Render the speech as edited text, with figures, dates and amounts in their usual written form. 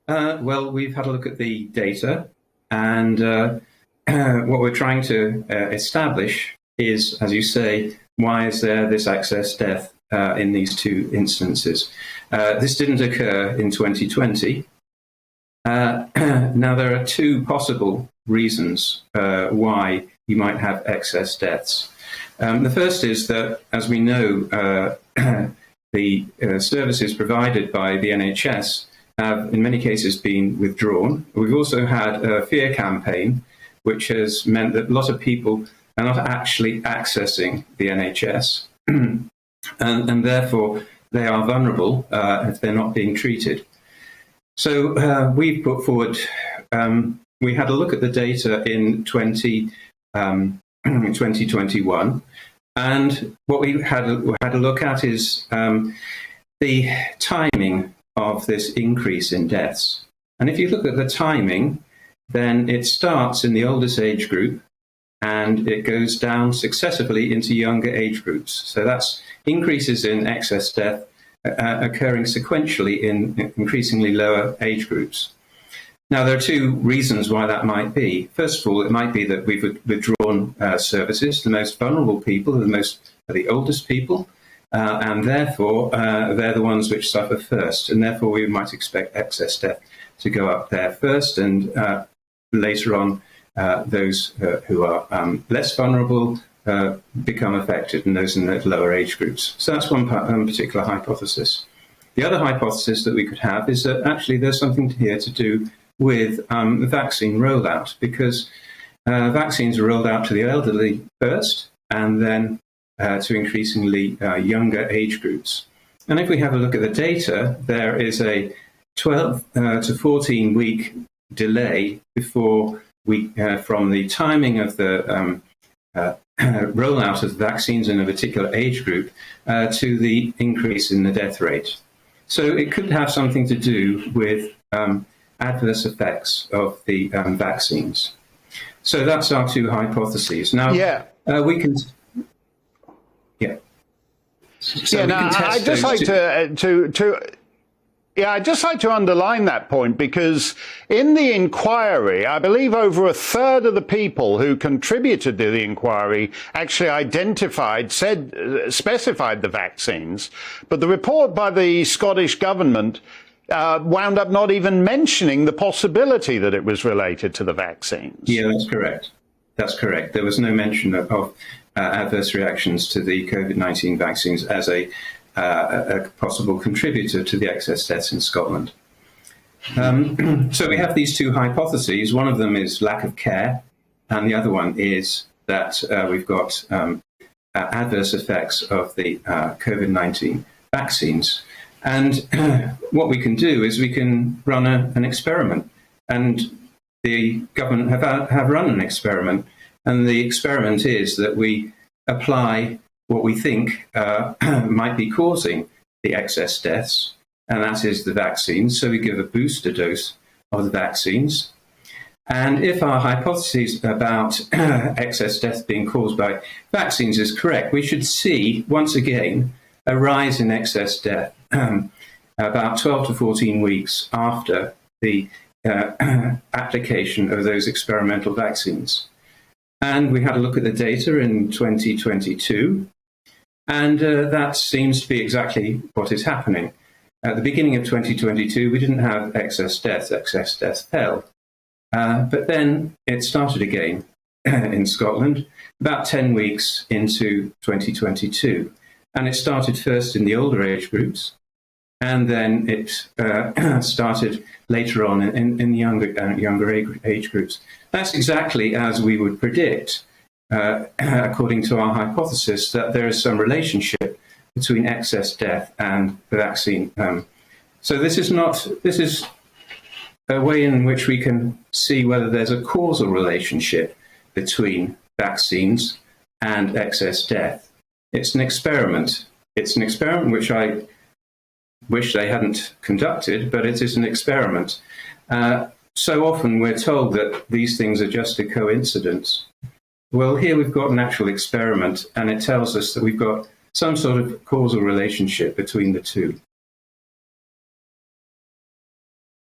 Well, we've had a look at the data, and what we're trying to establish is, as you say, why is there this excess death in these two instances? This didn't occur in 2020. Now, there are two possible reasons why you might have excess deaths. The first is that, as we know, the services provided by the NHS have in many cases been withdrawn. We've also had a fear campaign, which has meant that a lot of people are not actually accessing the NHS, and therefore they are vulnerable if they're not being treated. So we've put forward, we had a look at the data in 2021, and what we had a look at is the timing of this increase in deaths. And if you look at the timing, then it starts in the oldest age group and it goes down successively into younger age groups. So that's increases in excess death occurring sequentially in increasingly lower age groups. Now, there are two reasons why that might be. First of all, it might be that we've withdrawn services. The most vulnerable people are the oldest people, and therefore they're the ones which suffer first, and therefore we might expect excess death to go up there first, and later on those who are less vulnerable become affected, and those in the lower age groups. So that's one particular hypothesis. The other hypothesis that we could have is that actually there's something here to do with the vaccine rollout, because vaccines are rolled out to the elderly first, and then to increasingly younger age groups. And if we have a look at the data, there is a 12 to 14 week delay before we, from the timing of the rollout of vaccines in a particular age group to the increase in the death rate. So it could have something to do with adverse effects of the vaccines. So that's our two hypotheses. Now, we can. Yeah. So yeah. Now, I'd just like I'd just like to underline that point, because in the inquiry, I believe over a third of the people who contributed to the inquiry actually specified the vaccines. But the report by the Scottish government wound up not even mentioning the possibility that it was related to the vaccines. Yeah, that's correct. That's correct. There was no mention of adverse reactions to the COVID-19 vaccines as a possible contributor to the excess deaths in Scotland. So we have these two hypotheses. One of them is lack of care, and the other one is that we've got adverse effects of the COVID-19 vaccines. And what we can do is we can run an experiment, and the government have run an experiment, and the experiment is that we apply what we think might be causing the excess deaths, and that is the vaccines. So we give a booster dose of the vaccines. And if our hypothesis about excess deaths being caused by vaccines is correct, we should see, once again, a rise in excess death about 12 to 14 weeks after the application of those experimental vaccines. And we had a look at the data in 2022, and that seems to be exactly what is happening. At the beginning of 2022, we didn't have excess deaths fell. But then it started again in Scotland about 10 weeks into 2022. And it started first in the older age groups, and then it started later on in the younger age groups. That's exactly as we would predict, according to our hypothesis, that there is some relationship between excess death and the vaccine. So this is a way in which we can see whether there's a causal relationship between vaccines and excess death. It's an experiment. It's an experiment which I wish they hadn't conducted, but it is an experiment. So often we're told that these things are just a coincidence. Well, here we've got an actual experiment, and it tells us that we've got some sort of causal relationship between the two.